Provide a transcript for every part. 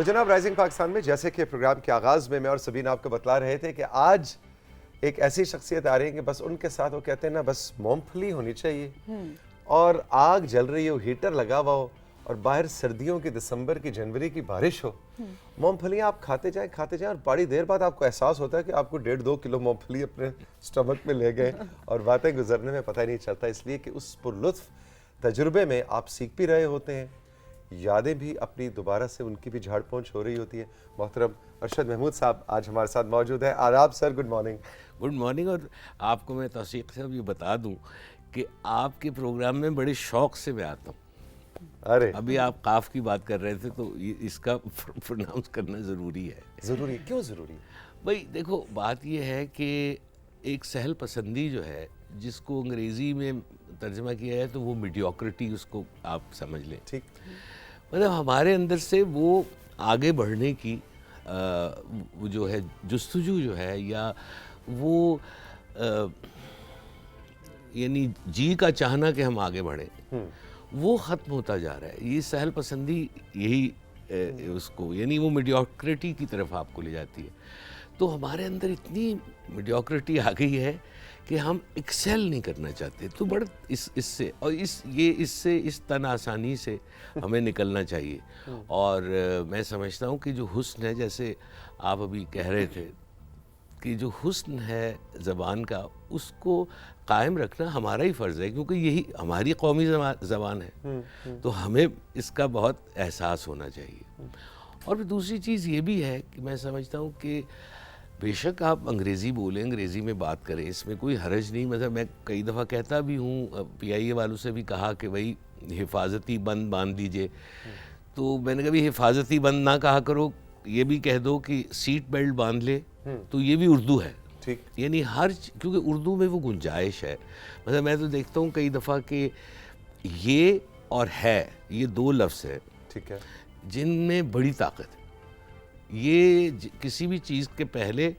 तो जनाब राइजिंग पाकिस्तान में जैसे कि प्रोग्राम के आगाज में मैं और सबीन आपको बतला रहे थे कि आज एक ऐसी शख्सियत आ रही है कि बस उनके साथ वो कहते हैं ना, बस मूंगफली होनी चाहिए और आग जल रही हो, हीटर लगा हुआ हो और बाहर सर्दियों की, दिसंबर की, जनवरी की बारिश हो, मूंगफलियां आप खाते जाएं और बड़ी देर बाद आपको एहसास होता है कि आपको 1.5-2 किलो मूंगफली अपने स्टमक में ले गए और बातें गुजरने में पता ही नहीं चलता, इसलिए कि उस पुरलुत्फ तजुर्बे में आप सीख भी रहे होते हैं, यादें भी अपनी दोबारा से उनकी भी झाड़ पोंछ हो रही होती है। मोहतरम अरशद महमूद साहब आज हमारे साथ मौजूद है। आदाब sir, good morning. Good morning. और आपको मैं तौसीक से ये बता दूं कि आपके प्रोग्राम में बड़े शौक से मैं आता हूँ। अरे अभी आप काफ की बात कर रहे थे तो इसका प्रोनाउंस करना ज़रूरी है। ज़रूरी है? क्यों ज़रूरी है? भाई देखो, बात यह है कि एक सहल पसंदी जो है, जिसको अंग्रेज़ी में तर्जमा किया है तो वो मीडियोक्रिटी, उसको आप समझ लें। ठीक। मतलब हमारे अंदर से वो आगे बढ़ने की वो जो है जुस्तजू जो है, या वो यानी जी का चाहना कि हम आगे बढ़ें, वो ख़त्म होता जा रहा है। ये सहल पसंदी यही उसको, यानी वो मीडियोक्रिटी की तरफ आपको ले जाती है। तो हमारे अंदर इतनी मीडियोक्रिटी आ गई है कि हम एक्सेल नहीं करना चाहते। तो बड़ा इससे और इससे इस तन आसानी से हमें निकलना चाहिए। और मैं समझता हूँ कि जो हुस्न है, जैसे आप अभी कह रहे थे कि जो हुस्न है ज़बान का, उसको कायम रखना हमारा ही फ़र्ज़ है, क्योंकि यही हमारी कौमी ज़बान है। तो हमें इसका बहुत एहसास होना चाहिए। और फिर दूसरी चीज़ ये भी है कि मैं समझता हूँ कि बेशक आप अंग्रेज़ी बोलें, अंग्रेज़ी में बात करें, इसमें कोई हर्ज नहीं। मतलब मैं कई दफ़ा कहता भी हूँ, PIA वालों से भी कहा कि भाई हिफाजती बंद बांध दीजिए, तो मैंने कभी हिफाजती बंद ना कहा करो, ये भी कह दो कि सीट बेल्ट बांध ले, तो ये भी उर्दू है। ठीक। यानी क्योंकि उर्दू में वो गुंजाइश है। मतलब मैं तो देखता हूँ कई दफ़ा कि ये और है, ये दो लफ्ज़ है, ठीक है, जिनमें बड़ी ताकत है। ये किसी भी चीज़ के पहले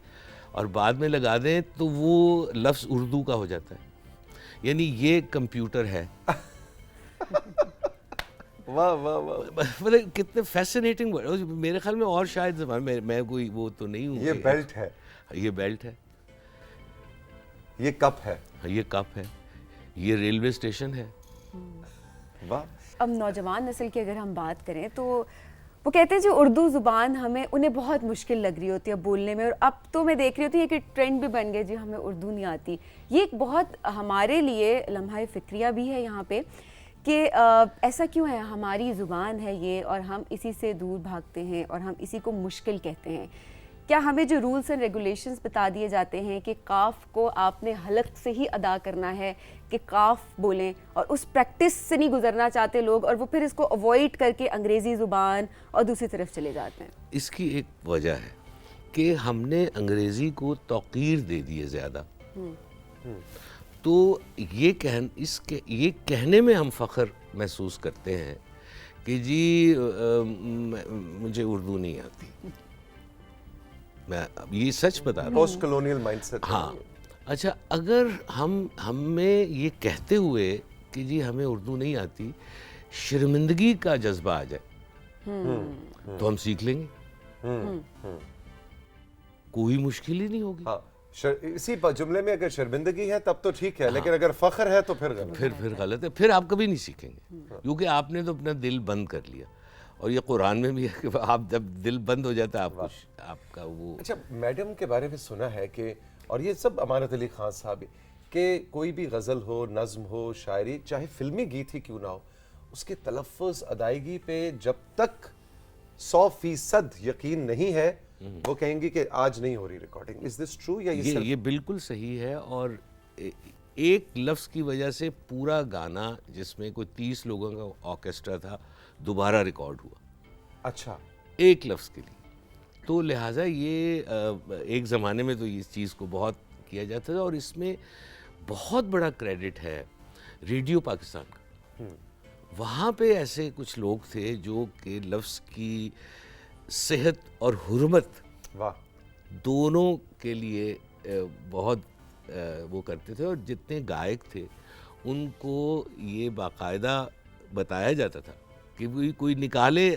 और बाद में लगा दें तो वो लफ्ज़ उर्दू का हो जाता है। यानी ये कंप्यूटर है। वाह वाह वाह, मतलब कितने फैसिनेटिंग वर्ड। मेरे ख्याल में और शायद मैं कोई वो तो नहीं हूँ। ये बेल्ट है, ये बेल्ट है, ये कप है, ये कप है, ये रेलवे स्टेशन है। वाह। अब नौजवान नस्ल की अगर हम बात करें तो वो कहते हैं जो उर्दू ज़ुबान हमें उन्हें बहुत मुश्किल लग रही होती है बोलने में, और अब तो मैं देख रही होती है कि ट्रेंड भी बन गया जी हमें उर्दू नहीं आती। ये एक बहुत हमारे लिए लम्हा फ़िक्रिया भी है यहाँ पे कि ऐसा क्यों है, हमारी ज़ुबान है ये और हम इसी से दूर भागते हैं और हम इसी को मुश्किल कहते हैं। क्या हमें जो रूल्स एंड रेगुलेशंस बता दिए जाते हैं कि काफ को आपने हलक से ही अदा करना है कि काफ बोलें, और उस प्रैक्टिस से नहीं गुजरना चाहते लोग, और वो फिर इसको अवॉइड करके अंग्रेज़ी ज़ुबान और दूसरी तरफ चले जाते हैं? इसकी एक वजह है कि हमने अंग्रेज़ी को तौक़ीर दे दी है ज़्यादा। तो ये कहने में हम फ़ख्र महसूस करते हैं कि जी मुझे उर्दू नहीं आती। मैं अब ये सच बता रहा हूँ। Post colonial mindset. हाँ, अच्छा, अगर हमें ये कहते हुए कि जी हमें उर्दू नहीं आती शर्मिंदगी का जज्बा आ जाए तो हम सीख लेंगे, कोई मुश्किल ही नहीं होगी। हाँ, इसी जुमले में अगर शर्मिंदगी है तब तो ठीक है, लेकिन अगर फख्र है तो फिर गलत। फिर गलत है, फिर आप कभी नहीं सीखेंगे, क्योंकि आपने तो अपना दिल बंद कर लिया। और ये कुरान में भी है कि आप जब दिल बंद हो जाता है आपका वो। अच्छा, मैडम के बारे में सुना है कि, और ये सब अमानत अली खान साहब, कि कोई भी गज़ल हो, नज़्म हो, शायरी, चाहे फिल्मी गीत ही क्यों ना हो, उसके तलफ़्फ़ुज़, अदायगी पे जब तक 100% यकीन नहीं है वो कहेंगे कि आज नहीं हो रही रिकॉर्डिंग। इज दिस ट्रू या ये बिल्कुल सही है। और एक लफ्ज़ की वजह से पूरा गाना, जिसमें कोई 30 लोगों का ऑर्केस्ट्रा था, दोबारा रिकॉर्ड हुआ। अच्छा, एक लफ्ज़ के लिए। तो लिहाजा ये एक ज़माने में तो इस चीज़ को बहुत किया जाता था, और इसमें बहुत बड़ा क्रेडिट है रेडियो पाकिस्तान का। वहाँ पे ऐसे कुछ लोग थे जो कि लफ्ज़ की सेहत और हुर्मत वाह, दोनों के लिए बहुत वो करते थे। और जितने गायक थे उनको ये बाकायदा बताया जाता था कि कोई निकाले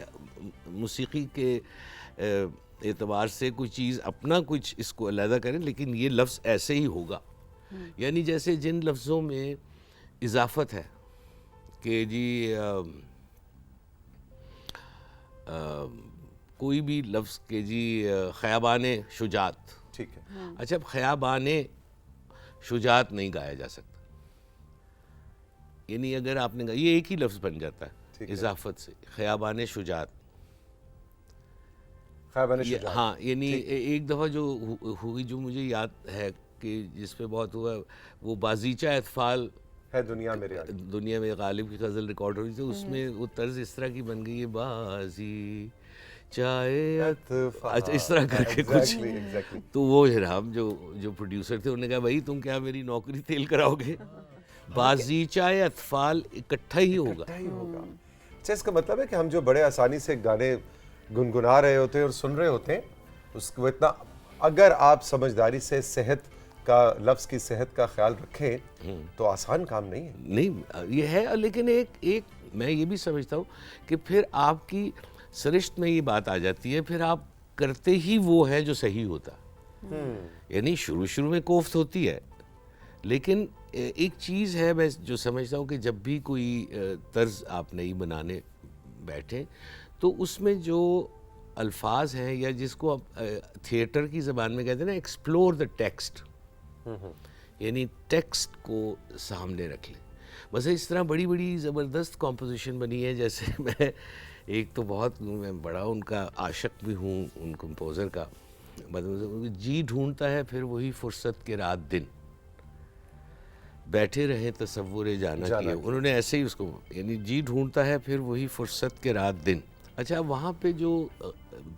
मौसीकी के एतबार से कोई चीज़ अपना कुछ इसको अलहदा करें, लेकिन ये लफ्ज़ ऐसे ही होगा। यानी जैसे जिन लफ्ज़ों में इजाफत है कि जी कोई भी लफ्ज़ के जी ख़याबान शुजात, ठीक है। अच्छा, अब ख़याबान शुजात नहीं गाया जा सकता, यानी अगर आपने गाया ये एक ही लफ्ज़ बन जाता है इजाफत से, ख़याबान शुजात। हाँ, यानी एक दफ़ा जो हुई, जो मुझे याद है कि जिस पे बहुत हुआ, वो बाजीचा अतफाल है दुनिया में गालिब की गज़ल रिकॉर्ड हुई थी, उसमें वो तर्ज इस तरह की बन गई है, बाजी चाहे अच्छा इस तरह करके कुछ। तो वो जनाब जो प्रोड्यूसर थे उन्होंने कहा भाई तुम क्या मेरी नौकरी तेल कराओगे, बाजी चाहे अतफाल इकट्ठा ही होगा। अच्छा, इसका मतलब है कि हम जो बड़े आसानी से गाने गुनगुना रहे होते हैं और सुन रहे होते हैं, उसको इतना अगर आप समझदारी से सेहत का लफ्ज़ की सेहत का ख्याल रखें तो आसान काम नहीं है। नहीं, ये है, लेकिन एक मैं ये भी समझता हूँ कि फिर आपकी सरिश्त में ये बात आ जाती है, फिर आप करते ही वो है जो सही होता। यानी शुरू में कोफ्त होती है, लेकिन एक चीज़ है मैं जो समझता हूँ कि जब भी कोई तर्ज आप नई बनाने बैठे तो उसमें जो अल्फाज हैं, या जिसको आप थिएटर की ज़बान में कहते हैं ना, एक्सप्लोर द टेक्स्ट, यानी टेक्स्ट को सामने रख लें। बस इस तरह बड़ी बड़ी ज़बरदस्त कॉम्पोजिशन बनी है, जैसे मैं एक तो बहुत मैं बड़ा उनका आशिक भी हूँ उन कंपोज़र का, मतलब जी ढूंढता है फिर वही फुर्सत के रात दिन, बैठे रहे तसव्वुर जाना किए, उन्होंने ऐसे ही उसको, यानी जी ढूंढता है फिर वही फुर्सत के रात दिन। अच्छा, वहाँ पे जो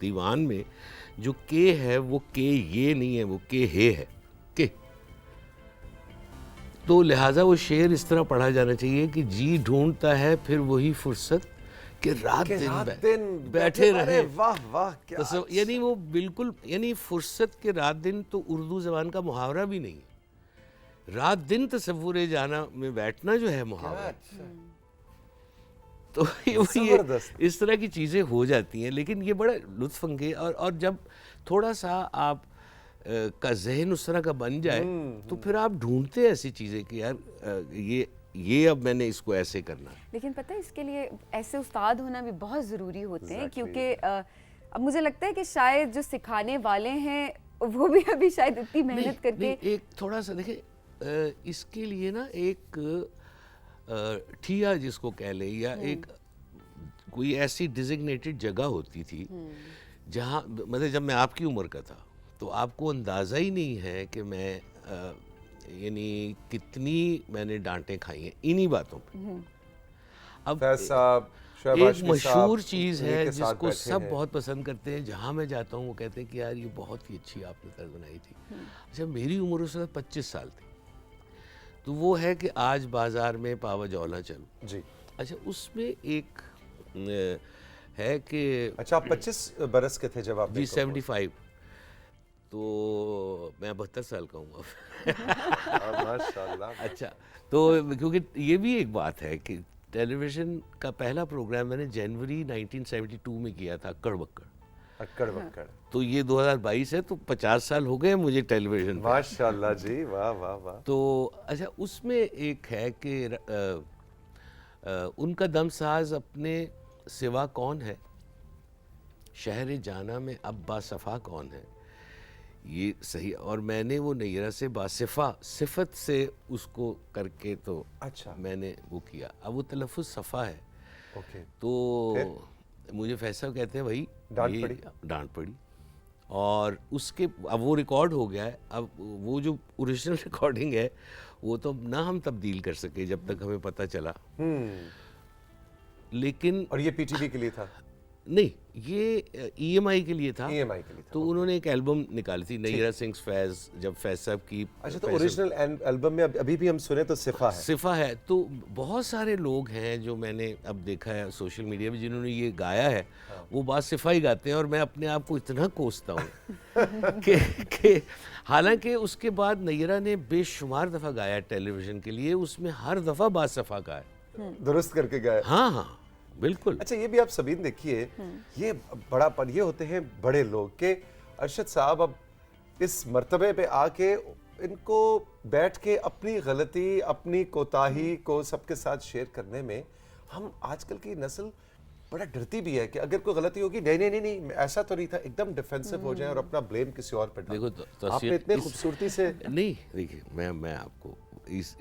दीवान में जो के है वो के ये नहीं है, वो के है के, तो लिहाजा वो शेर इस तरह पढ़ा जाना चाहिए कि जी ढूंढता है फिर वही फुर्सत के रात दिन बैठे रहे। वाह वाह, क्या यानी वो बिल्कुल, यानी फुर्सत के रात दिन तो उर्दू जबान का मुहावरा भी नहीं है, रात दिन तसव्वुर जाना में बैठना जो है मुहावरा। तो ये इस तरह की चीज़ें हो जाती हैं, लेकिन ये बड़ा लुत्फ़ अंगेज़, और जब थोड़ा सा आप का जहन उस तरह का बन जाए तो फिर आप ढूंढते हैं ऐसी चीज़ें कि यार ये अब मैंने इसको ऐसे करना है। लेकिन पता है इसके लिए ऐसे उस्ताद होना भी बहुत ज़रूरी होते हैं, क्योंकि अब मुझे लगता है कि शायद जो सिखाने वाले हैं वो भी अभी शायद इतनी मेहनत करके एक थोड़ा सा देखें, इसके लिए ना एक ठिया जिसको कह ले, या एक कोई ऐसी डिजिग्नेटेड जगह होती थी जहाँ, मतलब जब मैं आपकी उम्र का था तो आपको अंदाज़ा ही नहीं है कि मैं यानी कितनी मैंने डांटें खाई हैं इन्हीं बातों पे। अब एक मशहूर चीज़ है जिसको सब बहुत पसंद करते हैं, जहाँ मैं जाता हूँ वो कहते हैं कि यार ये बहुत ही अच्छी आपने तर्ज बनाई थी। अच्छा, मेरी उम्र उस वक्त 25 साल थी, तो वो है कि आज बाज़ार में पावा जौला चलो जी। अच्छा, उसमें एक है कि, अच्छा आप 25 बरस के थे जब आप? जी 75, तो मैं 72 साल का हूँ अब। माशाल्लाह। अच्छा, तो क्योंकि ये भी एक बात है कि टेलीविज़न का पहला प्रोग्राम मैंने जनवरी 1972 में किया था, अक्कड़ बक्कड़। तो ये 2022 है, तो 50 साल हो गए मुझे टेलीविज़न। माशाल्लाह जी, वाह वाह वाह। तो अच्छा, उसमें एक है कि उनका दमसाज अपने सिवा कौन है, शहर जाना में अब बासफ़ा कौन है, ये सही। और मैंने वो नैरा से बासिफ़ा सिफत से उसको करके, तो अच्छा मैंने वो किया। अब वो तलफ़ुज़ सफ़ा है, ओके। तो मुझे फैसल कहते हैं भाई डांट पड़ी, और उसके अब वो रिकॉर्ड हो गया है। अब वो जो ओरिजिनल रिकॉर्डिंग है वो तो ना हम तब्दील कर सके जब तक हमें पता चला। लेकिन और ये पीटीवी के लिए था? नहीं, ये EMI के लिए था। EMI के लिए था। तो उन्होंने एक एल्बम निकाली थी, नैरा सिंह फैज़, जब फैज़ साहब की। अच्छा, तो ओरिजिनल एल्बम में अभी भी हम सुने तो सिफा है। तो बहुत सारे लोग हैं जो मैंने अब देखा है सोशल मीडिया में जिन्होंने ये गाया है, वो बात सिफा ही गाते हैं, और मैं अपने आप को इतना कोसता हूँ कि हालांकि उसके बाद नैरा ने बेशुमार दफ़ा गाया टेलीविज़न के लिए, उसमें हर दफ़ा बात सिफा का है, दुरुस्त करके गाया। हाँ, बिल्कुल। अच्छा, ये भी आप सबीन देखिए, ये बड़ापन, ये होते हैं बड़े लोग के अरशद साहब अब इस मर्तबे पे आके इनको बैठ के अपनी गलती, अपनी कोताही को सबके साथ शेयर करने में हम आजकल की नस्ल बड़ा डरती भी है कि अगर कोई गलती होगी, नहीं नहीं नहीं नहीं ऐसा तो नहीं था, एकदम डिफेंसिव हो जाए और अपना ब्लेम किसी और पर डालें। देखो आपने इतने खूबसूरती से नहीं, देखिए मैं आपको इस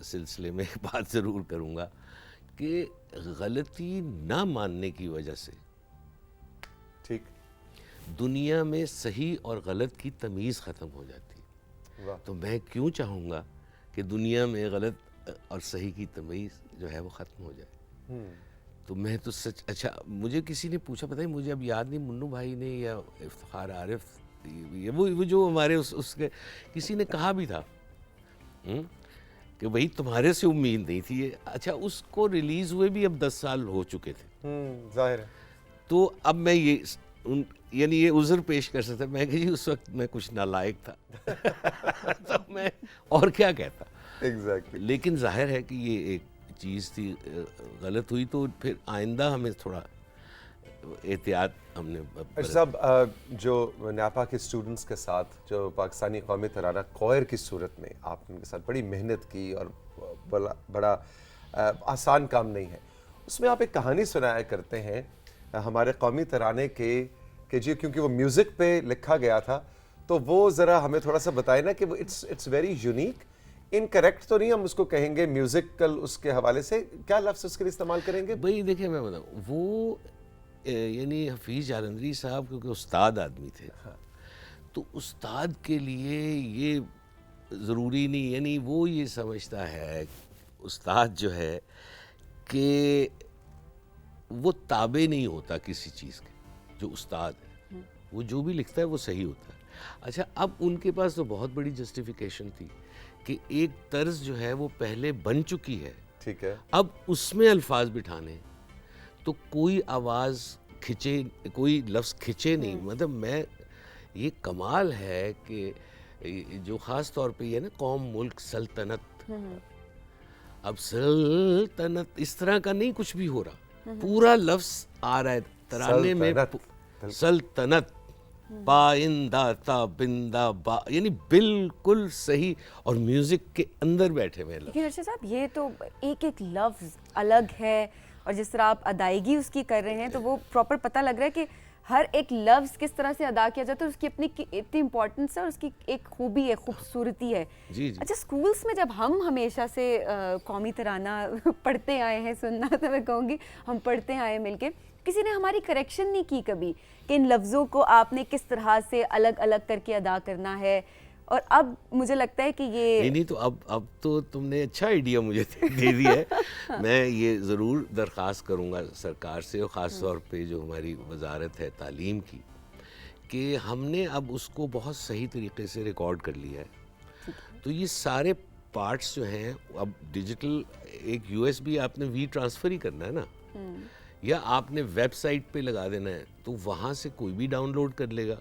सिलसिले में एक बात ज़रूर करूँगा कि गलती ना मानने की वजह से ठीक, दुनिया में सही और गलत की तमीज़ ख़त्म हो जाती है। वाह, तो मैं क्यों चाहूँगा कि दुनिया में गलत और सही की तमीज़ जो है वो ख़त्म हो जाए। तो मैं तो सच, अच्छा मुझे किसी ने पूछा, पता है मुझे अब याद नहीं, मुन्नू भाई ने या इफ्तिखार आरिफ, ये वो जो हमारे उसके किसी ने कहा भी था कि भाई तुम्हारे से उम्मीद नहीं थी ये। अच्छा, उसको रिलीज़ हुए भी अब 10 साल हो चुके थे। जाहिर है। तो अब मैं ये यानी ये उज़र पेश कर सकता, मैं कि जी उस वक्त मैं कुछ नालायक था तो मैं और क्या कहता। एग्जैक्टली। लेकिन जाहिर है कि ये एक चीज़ थी, गलत हुई तो फिर आइंदा हमें थोड़ा एहतियात हमने अच्छा साहब, जो नापा के स्टूडेंट्स के साथ जो पाकिस्तानी कौमी तराना कोयर की सूरत में आपने उनके साथ बड़ी मेहनत की और बड़ा आसान काम नहीं है, उसमें आप एक कहानी सुनाया करते हैं हमारे कौमी तराने के जी, क्योंकि वो म्यूज़िक पे लिखा गया था, तो वो ज़रा हमें थोड़ा सा बताए ना कि वो इट्स वेरी यूनिक। इनकरेक्ट तो नहीं हम उसको कहेंगे, म्यूज़िकल उसके हवाले से क्या लफ्ज़ उसके लिए इस्तेमाल करेंगे? भाई देखिए मैं बताऊँ, वो यानी हफीज़ जालंधरी साहब क्योंकि उस्ताद आदमी थे। हाँ। तो उस्ताद के लिए ये ज़रूरी नहीं, यानी वो ये समझता है उस्ताद जो है कि वो ताबे नहीं होता किसी चीज़ के। जो उस्ताद है वो जो भी लिखता है वो सही होता है। अच्छा, अब उनके पास तो बहुत बड़ी जस्टिफिकेशन थी कि एक तर्ज जो है वो पहले बन चुकी है, ठीक है, अब उसमें अल्फाज बिठाने, तो कोई आवाज़ खिंचे, कोई लफ्ज़ खिंचे नहीं। मतलब मैं, ये कमाल है कि जो ख़ास तौर पे ये ना कौम, मुल्क, सल्तनत, अब सल्तनत इस तरह का नहीं कुछ भी हो रहा, पूरा लफ्ज़ आ रहा है तराने में, सल्तनत पाइंदा ताबिंदा बा, यानी बिल्कुल सही, और म्यूजिक के अंदर बैठे हुए। लेकिन अर्शद साहब ये तो एक एक लफ्ज़ अलग है, और जिस तरह आप अदायगी उसकी कर रहे हैं तो वो प्रॉपर पता लग रहा है कि हर एक लफ्ज़ किस तरह से अदा किया जाता है, उसकी अपनी इतनी इंपॉर्टेंस है और उसकी एक खूबी है, खूबसूरती है। जी जी। अच्छा, स्कूल्स में जब हम हमेशा से कौमी तराना पढ़ते आए हैं, सुनना तो मैं कहूँगी हम पढ़ते आए हैं मिलके, किसी ने हमारी करेक्शन नहीं की कभी कि इन लफ्ज़ों को आपने किस तरह से अलग अलग करके अदा करना है। और अब मुझे लगता है कि ये नहीं तो अब तो तुमने अच्छा आइडिया मुझे दे दिया है। मैं ये ज़रूर दरख्वास्त करूँगा सरकार से, और ख़ास तौर पे जो हमारी वजारत है तालीम की, कि हमने अब उसको बहुत सही तरीके से रिकॉर्ड कर लिया है। तो ये सारे पार्ट्स जो हैं अब डिजिटल, एक USB आपने वी ट्रांसफ़र ही करना है ना, या आपने वेबसाइट पे लगा देना है, तो वहाँ से कोई भी डाउनलोड कर लेगा।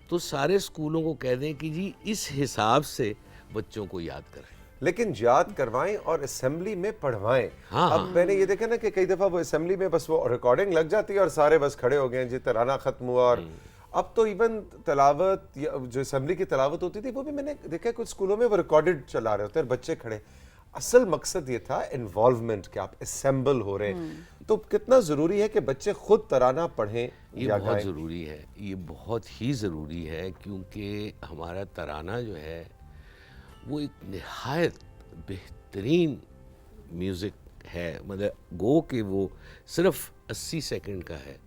तो सारे स्कूलों को कह दें कि जी इस हिसाब से बच्चों को याद करें, लेकिन याद करवाएं और असेंबली में पढ़वाएं। हाँ, अब मैंने ये देखा ना कि कई दफ़ा वो असेंबली में बस वो रिकॉर्डिंग लग जाती है और सारे बस खड़े हो गए जी, तराना ख़त्म हुआ। और अब तो इवन तलावत, जो असेंबली की तलावत होती थी वो भी मैंने देखा कुछ स्कूलों में वो रिकॉर्डेड चला रहे होते हैं, बच्चे खड़े। असल मकसद ये था इन्वॉल्वमेंट, कि आप असेंबल हो रहे हैं। तो कितना ज़रूरी है कि बच्चे खुद तराना पढ़ें, ये बहुत ज़रूरी है, ये बहुत ही ज़रूरी है, क्योंकि हमारा तराना जो है वो एक निहायत बेहतरीन म्यूज़िक है। मतलब गो कि वो सिर्फ 80 सेकंड का है,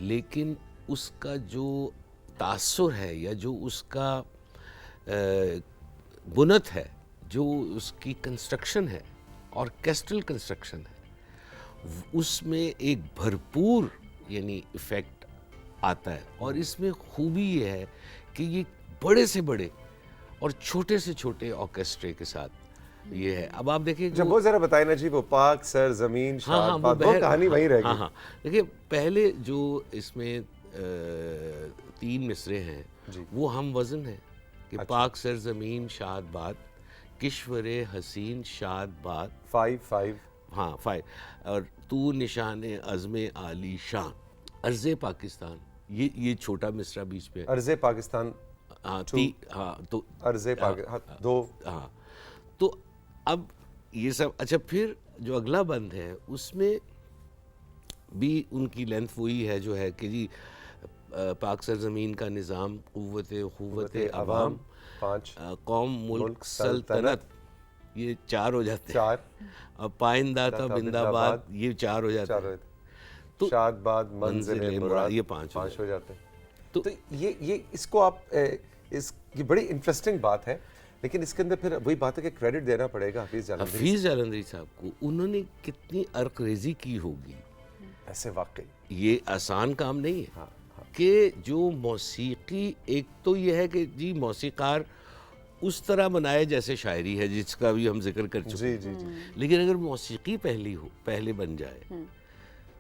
लेकिन उसका जो तासुर है या जो उसका बुनत है, जो उसकी कंस्ट्रक्शन है, ऑर्केस्ट्रल कंस्ट्रक्शन है, उसमें एक भरपूर यानी इफ़ेक्ट आता है। और इसमें खूबी ये है कि ये बड़े से बड़े और छोटे से छोटे ऑर्केस्ट्रे के साथ ये है। अब आप देखिए जब वो ज़रा बताए ना जी, वो पाक सर ज़मीन शाद बात, वो कहानी वहीं रहेगी। हाँ, देखिए पहले जो इसमें 3 मिसरे हैं वो हम वज़न है कि पाक सर ज़मीन शाद बात, किश्वरे हसीन शाद बात, 5 हाँ 5 और तू निशाने अज़्मे आली शान, अर्ज़े पाकिस्तान, ये छोटा मिसरा बीच में है। अर्ज़े पाकिस्तान, हाँ हाँ तो अर्ज़े पाकिस्तान, 2। हाँ तो अब ये सब अच्छा, फिर जो अगला बंद है उसमें भी उनकी लेंथ वही है जो है कि जी पाक सरजमीन का निज़ाम, क़ुव्वत अवाम, 5, कौम मुल्क सल्तनत, ये 4 हो जाते हैं। 4, अब पाइंदा था बिंदाबाद, ये 4 हो जाते 4 हैं। होते, तो शादबाद मंजिल मुराद, ये 5 हो जाते हैं। तो ये इसको आप ये बड़ी इंटरेस्टिंग बात है, लेकिन इसके अंदर फिर वही बात है कि क्रेडिट देना पड़ेगा हफीज़ जालंधरी साहब को। उन्होंने कितनी अर्करेजी की होगी, ऐसे वाकई ये आसान काम नहीं है। हाँ, कि जो मौसीकी, एक तो ये है कि जी मौसीकार उस तरह बनाए जैसे शायरी है जिसका भी हम जिक्र कर चुके हैं, जी। लेकिन अगर मौसीकी पहले बन जाए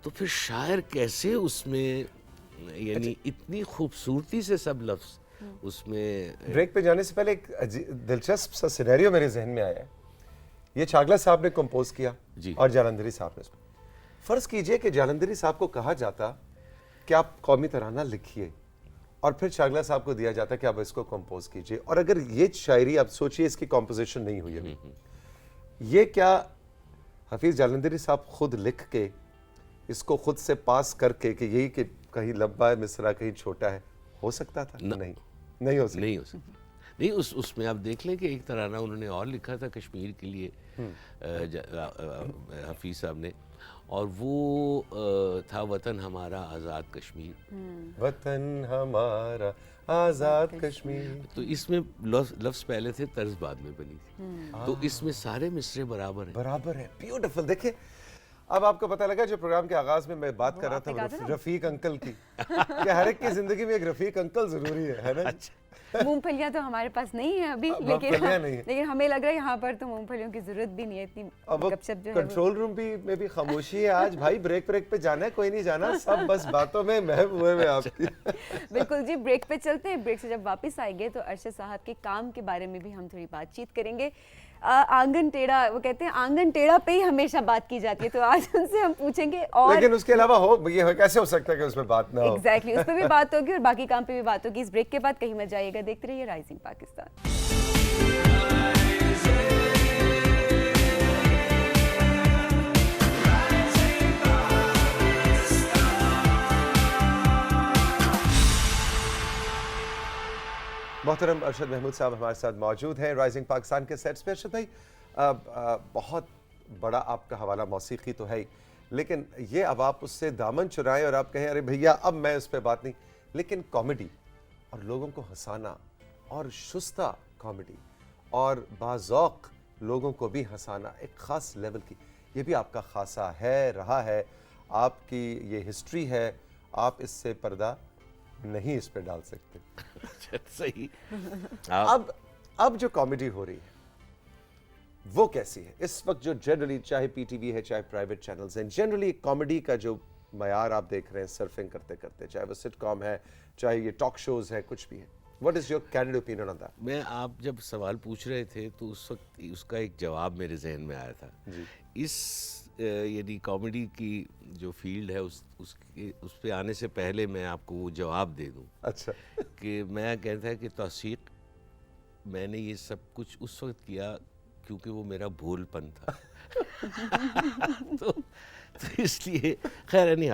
तो फिर शायर कैसे उसमें, यानी इतनी खूबसूरती से सब लफ्ज़ उसमें। ब्रेक पे जाने से पहले एक दिलचस्प सा सिनेरियो मेरे जहन में आया है। ये छागला साहब ने कंपोज किया जी। और जालंधरी साहब ने। फर्ज कीजिए कि जालंधरी साहब को कहा जाता कि आप कौमी तराना लिखिए और फिर छागला साहब को दिया जाता कि आप इसको कंपोज कीजिए, और अगर ये शायरी, आप सोचिए इसकी कंपोजिशन नहीं हुई अभी, ये क्या हफीज़ जालंधरी साहब खुद लिख के इसको खुद से पास करके कि यही कि कहीं लंबा है मिसरा कहीं छोटा है, हो सकता था? नहीं हो सकता। नहीं, उसमें आप देख लें कि एक तराना उन्होंने और लिखा था कश्मीर के लिए हफीज़ साहब ने, और वो था वतन हमारा आज़ाद कश्मीर। वतन हमारा आज़ाद कश्मीर। तो इसमें लफ्ज़ पहले थे, तर्ज बाद में बनी थी। तो इसमें सारे मिसरे बराबर है। ब्यूटीफुल। देखिए अब आपको पता लगा, जो प्रोग्राम के आगाज में मैं बात कर रहा था रफीक अंकल की, कि हर एक की जिंदगी में एक रफीक अंकल जरूरी है ना? मूंगफलियां तो हमारे पास नहीं है अभी, लेकिन हमें लग रहा है यहाँ पर तो मूंगफलियों की जरूरत भी नहीं है इतनी। गपशप जो कंट्रोल रूम में भी खामोशी है आज भाई। ब्रेक पे जाना है, कोई नहीं जाना, सब बस बातों में महव हुए में आपकी। बिल्कुल जी, ब्रेक पे चलते हैं। ब्रेक से जब वापस आएंगे तो अरशद साहब के काम के बारे में भी हम थोड़ी बातचीत करेंगे। आंगन टेढ़ा, वो कहते हैं आंगन टेढ़ा पे ही हमेशा बात की जाती है, तो आज उनसे हम पूछेंगे। और लेकिन उसके अलावा ये कैसे हो सकता है कि उसमें बात ना हो? एग्जैक्टली, उस पर भी बात होगी और बाकी काम पे भी बात होगी। इस ब्रेक के बाद कहीं मत जाइएगा, देखते रहिए राइजिंग पाकिस्तान। मोहतरम अरशद महमूद साहब हमारे साथ मौजूद हैं राइजिंग पाकिस्तान के सेट्स पे। अरशद भाई, बहुत बड़ा आपका हवाला मौसीकी तो है ही, लेकिन ये अब आप उससे दामन चुराएं और आप कहें अरे भैया अब मैं उस पर बात नहीं, लेकिन कॉमेडी और लोगों को हंसाना और शुस्ता कॉमेडी और बाज़ौक़ लोगों को भी हंसाना एक ख़ास लेवल की, ये भी आपका खासा है, रहा है, आपकी ये हिस्ट्री है। आप इससे पर्दा नहीं इस पे डाल सकते। सही। अब जो कॉमेडी हो रही है वो कैसी है इस वक्त, जो जनरली चाहे पीटीवी है चाहे प्राइवेट चैनल्स हैं, जनरली कॉमेडी का जो मयार आप देख रहे हैं सर्फिंग करते करते, चाहे वो सिटकॉम है चाहे ये टॉक शोज है, कुछ भी है, what is your candid opinion on that? मैं, आप जब सवाल पूछ रहे थे तो उस वक्त उसका एक जवाब मेरे जहन में आया था जी। इस यदि कॉमेडी की जो फील्ड है उस पे आने से पहले मैं आपको वो जवाब दे दूं। अच्छा। कि मैं कहता है कि तौसीक मैंने ये सब कुछ उस वक्त किया क्योंकि वो मेरा भूलपन था। तो इसलिए खैर नहीं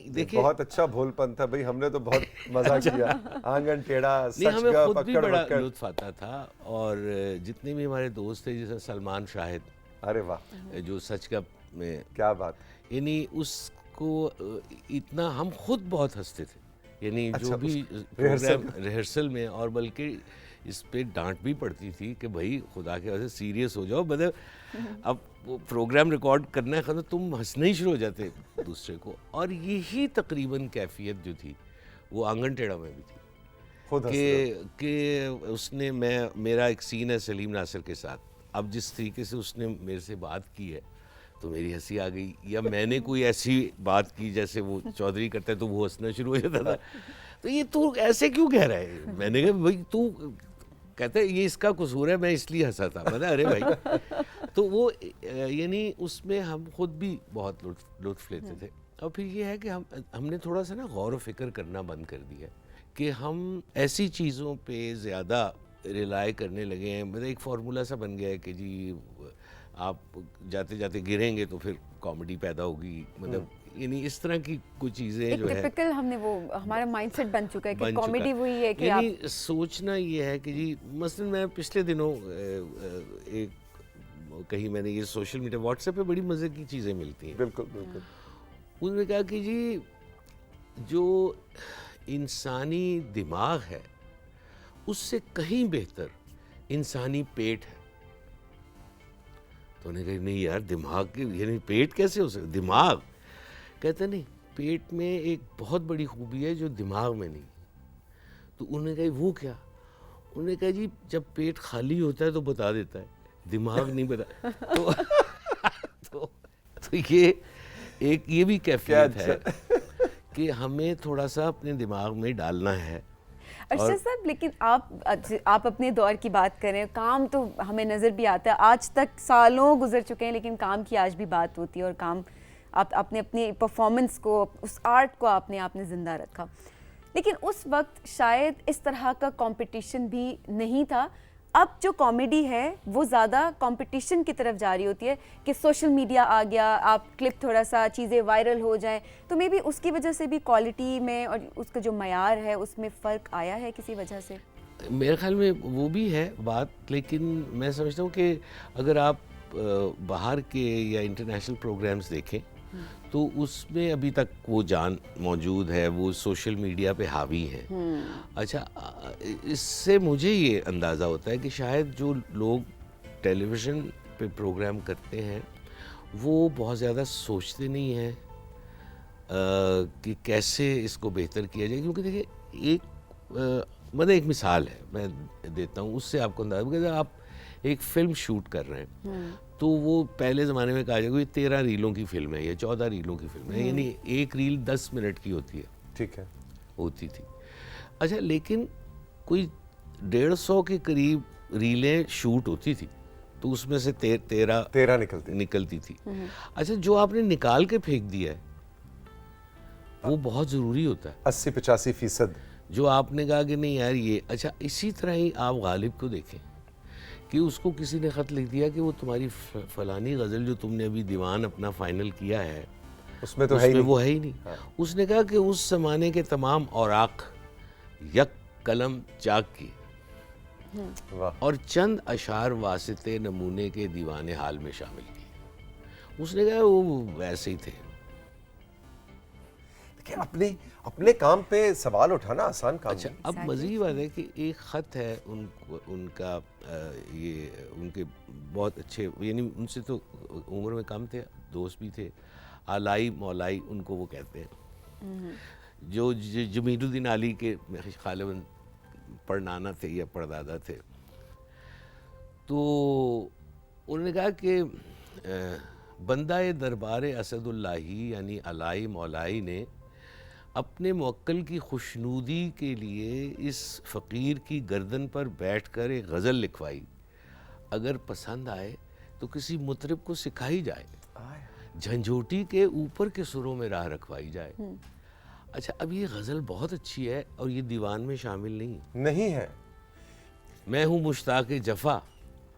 देखिए, बहुत अच्छा भूलपन था भाई, हमने तो बहुत मजा किया। आंगन टेढ़ा, नहीं हमें खुद भी बड़ा लुत्फ आता था, और जितने भी हमारे दोस्त थे जैसे सलमान शाहिद, अरे वाह, जो सच का में, क्या बात, यानी उसको इतना हम खुद बहुत हंसते थे, यानी अच्छा, जो भी प्रोग्राम रिहर्सल में, और बल्कि इस पे डांट भी पड़ती थी कि भाई खुदा के वजह सीरियस हो जाओ, मतलब अब वो प्रोग्राम रिकॉर्ड करना है, तुम हंसने ही शुरू हो जाते दूसरे को। और यही तकरीबन कैफियत जो थी वो आंगन टेढ़ा में भी थी कि उसने, मेरा एक सीन है सलीम नासिर के साथ, अब जिस तरीके से उसने मेरे से बात की है तो मेरी हंसी आ गई, या मैंने कोई ऐसी बात की जैसे वो चौधरी करता है तो वो हंसना शुरू हो जाता था। तो ये तू ऐसे क्यों कह रहा है? मैंने कहा भाई तू कहता है ये इसका कसूर है, मैं इसलिए हंसा था। मैंने अरे भाई तो वो यानी उसमें हम खुद भी बहुत लुत्फ लेते थे। और फिर ये है कि हमने थोड़ा सा ना गौर व फिक्र करना बंद कर दिया कि हम ऐसी चीज़ों पे ज़्यादा रिलाय करने लगे हैं। मतलब एक फार्मूला सा बन गया है कि जी आप जाते जाते गिरेंगे तो फिर कॉमेडी पैदा होगी, मतलब यानी इस तरह की कुछ चीज़ें जो है टिपिकल हमने वो हमारा माइंडसेट बन चुका है कि बन चुका कॉमेडी है। वही है कि यानी आप सोचना ये है कि जी मसलन मैं पिछले दिनों एक कहीं मैंने ये सोशल मीडिया व्हाट्सएप पे बड़ी मज़े की चीज़ें मिलती हैं। बिल्कुल बिल्कुल। उन्होंने कहा कि जी जो इंसानी दिमाग है उससे कहीं बेहतर इंसानी पेट है। तो उन्होंने कहा नहीं यार, दिमाग के यानी पेट कैसे हो सकता, दिमाग कहते नहीं, पेट में एक बहुत बड़ी खूबी है जो दिमाग में नहीं। तो उन्होंने कहा वो क्या? उन्होंने कहा जी जब पेट खाली होता है तो बता देता है, दिमाग नहीं बता। तो ये भी कैफियत है कि हमें थोड़ा सा अपने दिमाग में डालना है। अरशद साहब, लेकिन आप अपने दौर की बात करें, काम तो हमें नज़र भी आता है, आज तक सालों गुजर चुके हैं लेकिन काम की आज भी बात होती है और काम आपने अपनी परफॉर्मेंस को, उस आर्ट को आपने ज़िंदा रखा। लेकिन उस वक्त शायद इस तरह का कंपटीशन भी नहीं था। अब जो कॉमेडी है वो ज़्यादा कंपटीशन की तरफ जा रही होती है कि सोशल मीडिया आ गया, आप क्लिप थोड़ा सा चीज़ें वायरल हो जाएं, तो मे बी उसकी वजह से भी क्वालिटी में और उसका जो मयार है उसमें फ़र्क आया है किसी वजह से। मेरे ख्याल में वो भी है बात, लेकिन मैं समझता हूँ कि अगर आप बाहर के या इंटरनेशनल प्रोग्राम्स देखें तो उसमें अभी तक वो जान मौजूद है, वो सोशल मीडिया पे हावी है। अच्छा, इससे मुझे ये अंदाज़ा होता है कि शायद जो लोग टेलीविज़न पे प्रोग्राम करते हैं वो बहुत ज़्यादा सोचते नहीं हैं कि कैसे इसको बेहतर किया जाए। क्योंकि देखिए मतलब एक मिसाल है मैं देता हूँ, उससे आपको अंदाज़ा, because आप एक फ़िल्म शूट कर रहे हैं तो वो पहले ज़माने में कहा जाएगा ये 13 रीलों की फ़िल्म है, ये 14 रीलों की फ़िल्म है, यानी एक रील 10 मिनट की होती है। ठीक है, होती थी। अच्छा, लेकिन कोई 150 के करीब रीलें शूट होती थी तो उसमें से 13 निकलती थी। अच्छा, जो आपने निकाल के फेंक दिया है वो बहुत ज़रूरी होता है, 80-85%। जो आपने कहा कि नहीं यार ये। अच्छा, इसी तरह ही आप गालिब को देखें कि उसको किसी ने ख़त लिख दिया कि वो तुम्हारी फलानी गज़ल जो तुमने अभी दीवान अपना फाइनल किया है उसमें तो है ही नहीं। वो है ही नहीं। हाँ। उसने कहा कि उस ज़माने के तमाम औराक यक कलम चाक की और चंद अशार वास्ते नमूने के दीवाने हाल में शामिल किए। उसने कहा वो वैसे ही थे। देखिए, अपने काम पे सवाल उठाना आसान काम अच्छा, नहीं। अब मज़े की बात है कि एक ख़त है उनका, ये उनके बहुत अच्छे, यानी उनसे तो उम्र में कम थे, दोस्त भी थे, आलाई मौलाई उनको वो कहते हैं, जो जमीलुद्दीन आली के ग़ालिबन पढ़नाना थे या पढ़दादा थे। तो उन्होंने कहा कि बंदा दरबार असदुल्लाही यानी अलाई मौलाई ने अपने मुअक्कल की खुशनूदी के लिए इस फ़कीर की गर्दन पर बैठकर एक गज़ल लिखवाई, अगर पसंद आए तो किसी मुतरिब को सिखाई जाए, झंझोटी के ऊपर के सुरों में राह रखवाई जाए। अच्छा, अब ये गज़ल बहुत अच्छी है और ये दीवान में शामिल नहीं है। मैं हूँ मुश्ताक़ जफ़ा,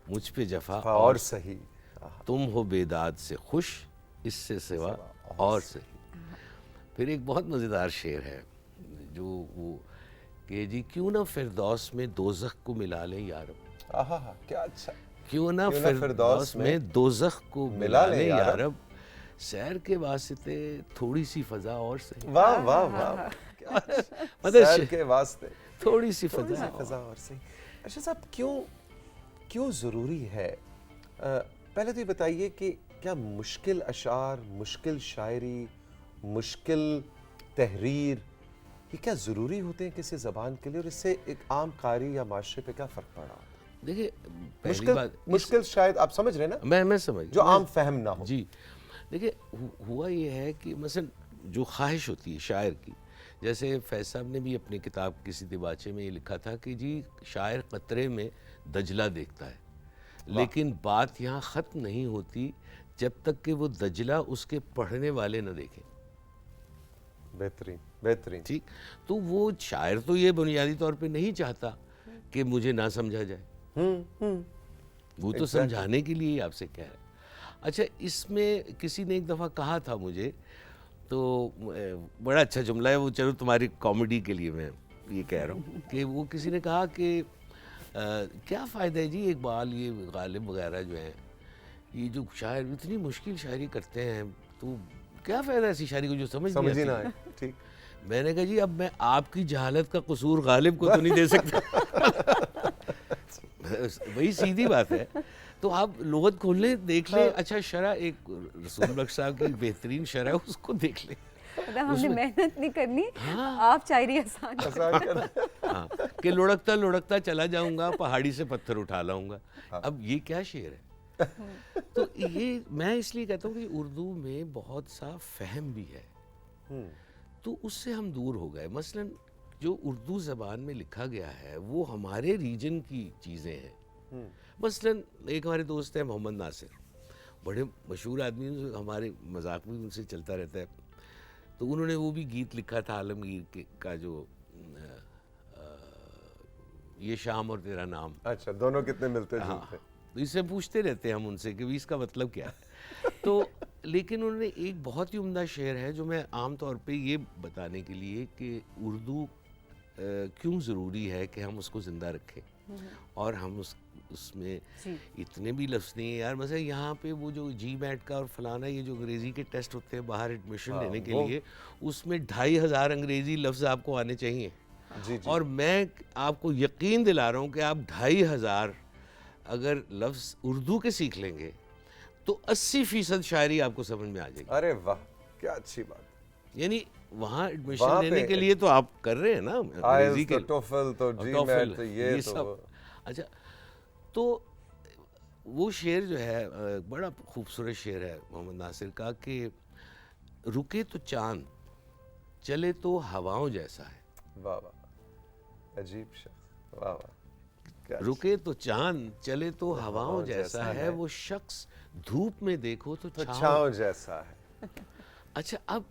मुझ पे जफ़ा और सही, तुम हो बेदाद से खुश, इससे सिवा और सही। फिर एक बहुत मज़ेदार शेर है जो वो कि जी क्यों ना फिरदौस में दोज़ख को मिला लें यारब, क्या अच्छा, क्यों ना फिरदौस में दोज़ख को मिला लें यारब, सैर के वास्ते थोड़ी सी फ़ज़ा और सही। वाह वाह वाह, मतलब सैर के वास्ते थोड़ी सी फ़ज़ा और सही। अच्छा साहब, क्यों ज़रूरी है, पहले तो ये बताइए कि क्या मुश्किल अशार, मुश्किल शायरी, मुश्किल तहरीर, ये क्या ज़रूरी होते हैं किसी ज़बान के लिए, और इससे एक आम कारी या माशरे पे क्या फ़र्क पड़ रहा है? देखिए, पहली बात मुश्किल शायद आप समझ रहे हैं ना, मैं समझ, जो आम फहम ना हो। जी, देखिए हुआ ये है कि मसलन जो ख्वाहिश होती है शायर की, जैसे फैज़ साहब ने भी अपनी किताब किसी दिबाचे में ये लिखा था कि जी शायर क़तरे में दजला देखता है, लेकिन बात यहाँ ख़त्म नहीं होती जब तक कि वो दजला उसके पढ़ने वाले न देखें। बेहतरीन बेहतरीन। ठीक, तो वो शायर तो ये बुनियादी तौर पे नहीं चाहता कि मुझे ना समझा जाए, वो तो समझाने के लिए ही आपसे कह रहा है। अच्छा, इसमें किसी ने एक दफ़ा कहा था मुझे, तो बड़ा अच्छा जुमला है वो, चलो तुम्हारी कॉमेडी के लिए मैं ये कह रहा हूँ कि वो किसी ने कहा कि क्या फ़ायदा है जी इकबाल, ये गालिब वगैरह जो हैं, ये जो शायर इतनी मुश्किल शायरी करते हैं, तो क्या फ़ायदा ऐसी शायरी को जो समझ नहीं ना आती। आए। ठीक। मैंने कहा जी अब मैं आपकी जहालत का कसूर गालिब को तो नहीं दे सकता। वही सीधी बात है। तो आप लुगत खोल लें, देख लें। अच्छा, शरह एक रसूल बख्श साहब की एक बेहतरीन शरह है, उसको देख लें। मतलब हमने मेहनत नहीं करनी। हाँ। आप शायरी आसान हाँ, कि लुढ़कता लुढ़कता चला जाऊंगा, पहाड़ी से पत्थर उठा लाऊंगा। अब ये क्या शेर है? तो ये मैं इसलिए कहता हूँ कि उर्दू में बहुत सा फहम भी है, तो उससे हम दूर हो गए। मसलन जो उर्दू ज़बान में लिखा गया है वो हमारे रीजन की चीज़ें हैं। मसलन एक हमारे दोस्त हैं मोहम्मद नासिर, बड़े मशहूर आदमी, हमारे मजाक भी उनसे चलता रहता है। तो उन्होंने वो भी गीत लिखा था आलमगीर का जो ये शाम और तेरा नाम। अच्छा, दोनों कितने मिलते हाँ, जुलते। तो इससे पूछते रहते हैं हम उनसे कि भी इसका मतलब क्या है। तो लेकिन उन्होंने एक बहुत ही उम्दा शेर है जो मैं आम तौर पे ये बताने के लिए कि उर्दू क्यों ज़रूरी है कि हम उसको ज़िंदा रखें, और हम उसमें इतने भी लफ्ज़ नहीं है यार। मतलब यहाँ पे वो जो GMAT का और फलाना ये जो अंग्रेज़ी के टेस्ट होते हैं बाहर एडमिशन लेने के लिए, उसमें 2500 अंग्रेज़ी लफ्ज़ आपको आने चाहिए। जी जी। और मैं आपको यकीन दिला रहा हूँ कि आप 2500 अगर लफ्ज़ उर्दू के सीख लेंगे तो 80% शायरी आपको समझ में आ जाएगी। अरे वाह, क्या अच्छी बात। यानी वहाँ एडमिशन लेने के लिए तो आप कर रहे हैं ना अंग्रेजी के, टोफल तो GMAT तो ये तो सब। अच्छा, तो वो शेर जो है बड़ा खूबसूरत शेर है मोहम्मद नासिर का कि रुके तो चांद चले तो हवाओं जैसा है। वाह वाह, अजीब शख्स, वाह वाह। रुके तो चांद चले तो हवाओं जैसा है, वो शख्स धूप में देखो तो छाँव जैसा है। अच्छा, अब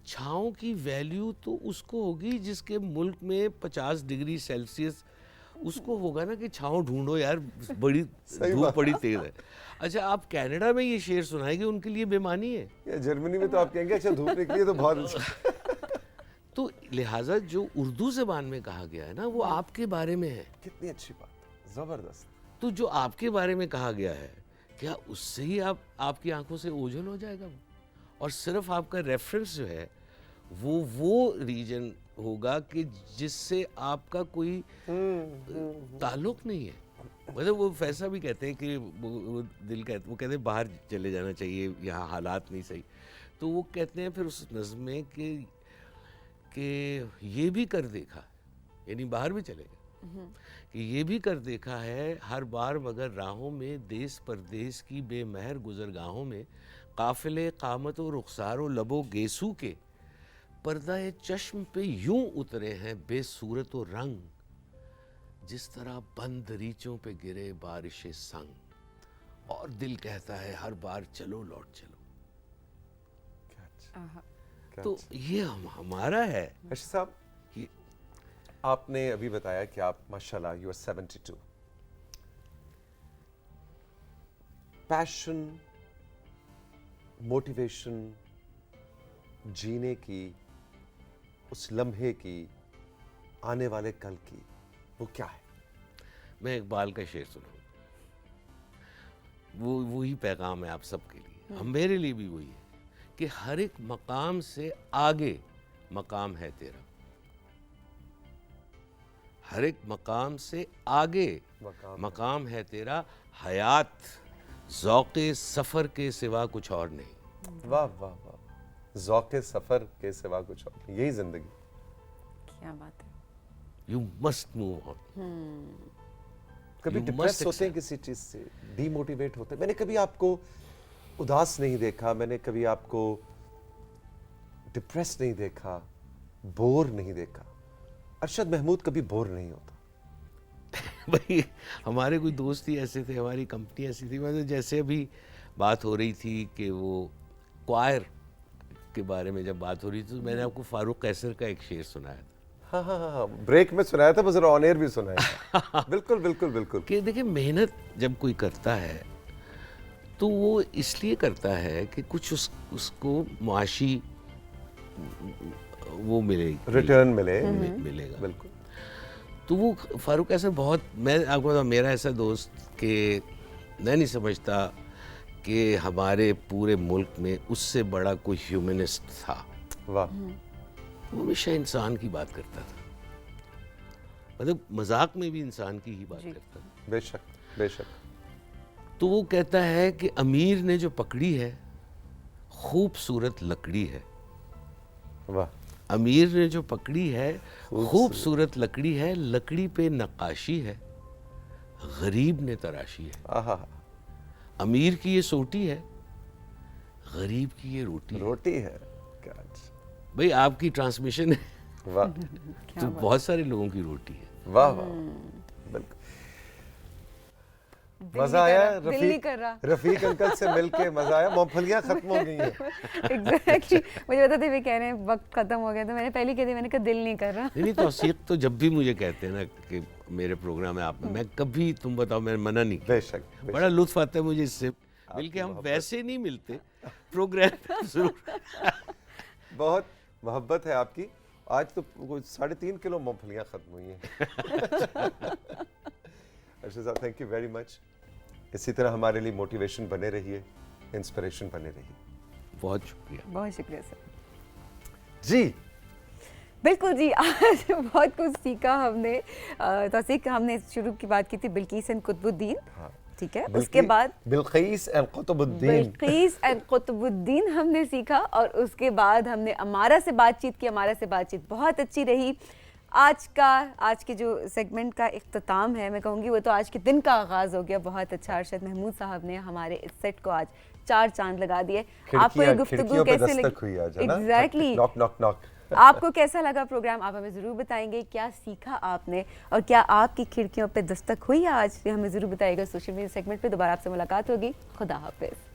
छाँव की वैल्यू तो उसको होगी जिसके मुल्क में 50 डिग्री सेल्सियस, उसको होगा ना कि छाँव ढूंढो यार, बड़ी धूप बड़ी तेज है। अच्छा, आप कनाडा में ये शेर सुनाएंगे, उनके लिए बेमानी है। या जर्मनी में तो आप कहेंगे अच्छा धूप निकली है तो बहुत अच्छा। तो लिहाजा जो उर्दू ज़बान में कहा गया है ना, वो आपके बारे में है। कितनी अच्छी बात, जबरदस्त। तो जो आपके बारे में कहा गया है, क्या उससे ही आपकी आंखों से ओझल हो जाएगा वो? और सिर्फ आपका रेफरेंस जो है वो रीजन होगा कि जिससे आपका कोई ताल्लुक नहीं है। मतलब वो फैसला भी कहते हैं कि वो कहते हैं बाहर चले जाना चाहिए, यहाँ हालात नहीं सही। तो वो कहते हैं फिर उस नज़्म में कि ये भी कर देखा, यानी बाहर भी चले गए, कि ये भी कर देखा है हर बार मगर राहों में, देश परदेश की बेमहर गुजरगाहों में, काफिले कामत व रुखसार व लबो गेसू के, पर्दा चश्म पे यूं उतरे हैं बेसूरत व रंग, जिस तरह बंद रीचों पे गिरे बारिश संग, और दिल कहता है हर बार चलो लौट चलो। तो ये हमारा है। अर्शद साहब, आपने अभी बताया कि आप माशाल्लाह यू आर 72। पैशन, मोटिवेशन, जीने की, उस लम्हे की, आने वाले कल की, वो क्या है? मैं इकबाल का शेर सुनाऊं, वही पैगाम है आप सबके लिए, हम मेरे लिए भी वही है कि हर एक मकाम से आगे मकाम है तेरा, हर एक मकाम से आगे मकाम है तेरा, हयात ज़ौक़े सफ़र के सिवा कुछ और नहीं। वाह वाह वाह, ज़ौक़े सफ़र के सिवा कुछ और नहीं, यही जिंदगी। क्या बात है। You must move on. कभी डिप्रेस होते हैं किसी चीज से, डीमोटिवेट होते हैं? मैंने कभी आपको उदास नहीं देखा, मैंने कभी आपको डिप्रेस नहीं देखा, बोर नहीं देखा। अरशद महमूद कभी बोर नहीं होता। भाई हमारे कोई दोस्त ही ऐसे थे, हमारी कंपनी ऐसी थी, मतलब जैसे अभी बात हो रही थी कि वो क्वायर के बारे में जब बात हो रही थी तो मैंने आपको फारूक कैसर का एक शेर सुनाया था। हाँ हाँ हाँ, ब्रेक में सुनाया था, बस ऑन एयर भी सुनाया था। बिल्कुल बिल्कुल बिल्कुल। कि देखिए मेहनत जब कोई करता है तो वो इसलिए करता है कि कुछ उसको मुआशी वो मिलेगी, रिटर्न मिले। मिलेगा। बिल्कुल। तो वो फारूक ऐसा बहुत, मैं आपको बताऊं, मेरा ऐसा दोस्त कि मैं नहीं समझता कि हमारे पूरे मुल्क में उससे बड़ा कोई ह्यूमनिस्ट था। वाह। वो हमेशा इंसान की बात करता था, मतलब मजाक में भी इंसान की ही बात करता था। बेशक बेशक। तो वो कहता है कि अमीर ने जो पकड़ी है खूबसूरत लकड़ी है। वाह। अमीर ने जो पकड़ी है खूबसूरत लकड़ी है, लकड़ी पे नक्काशी है, गरीब ने तराशी है। आहा। अमीर की ये सोटी है, गरीब की ये रोटी है। क्या भाई आपकी ट्रांसमिशन है। वाह। तो बहुत सारे लोगों की रोटी है। वाह वाह। बिल्कुल। मजा आया रफीक अंकल से मिलके, मजा आया। मूंगफलियां खत्म हो गई हैं। एग्जैक्टली। मुझे पता था वे कह रहे हैं वक्त खत्म हो गया, तो मैंने पहले कह दिया, मैंने कहा दिल नहीं कर रहा। नहीं तौसीक तो जब भी मुझे कहते हैं ना कि मेरे प्रोग्राम में आप, मैं कभी, तुम बताओ, मैंने मना नहीं किया। बेशक। बड़ा लुत्फ आता है मुझे इससे मिलके। हम वैसे नहीं मिलते प्रोग्राम जरूर। बहुत मोहब्बत है आपकी। आज तो 3.5 किलो मूंगफलियां खत्म हुई हैं। अर्शद साहब, थैंक यू वेरी मच। इसी तरह हमारे लिए मोटिवेशन बने रहिए, इंस्पिरेशन बने रहिए। बहुत शुक्रिया। बहुत शुक्रिया सर जी। बिल्कुल जी। आज बहुत कुछ सीखा हमने। तौसीक, हमने शुरू की बात की थी बिल्कीस एंड कुतुबुद्दीन। हाँ। ठीक है, उसके बाद बिल्कीस एंड कुतुबुद्दीन हमने सीखा, और उसके बाद हमने अमारा से बातचीत की। अमारा से बातचीत बहुत अच्छी रही। आज के जो सेगमेंट का इख्तिताम है, मैं कहूँगी वो तो आज के दिन का आगाज़ हो गया। बहुत अच्छा अरशद महमूद साहब ने हमारे इस सेट को आज 4 चांद लगा दिए। आपको ये गुफ्तगू कैसे लगी? एग्जैक्टली। Knock knock knock. आपको कैसा लगा प्रोग्राम? आप हमें ज़रूर बताएंगे। क्या सीखा आपने, और क्या आपकी खिड़कियों पे दस्तक हुई आज? ये हमें ज़रूर बताइएगा। सोशल मीडिया सेगमेंट पे दोबारा आपसे मुलाकात होगी। खुदा हाफिज़।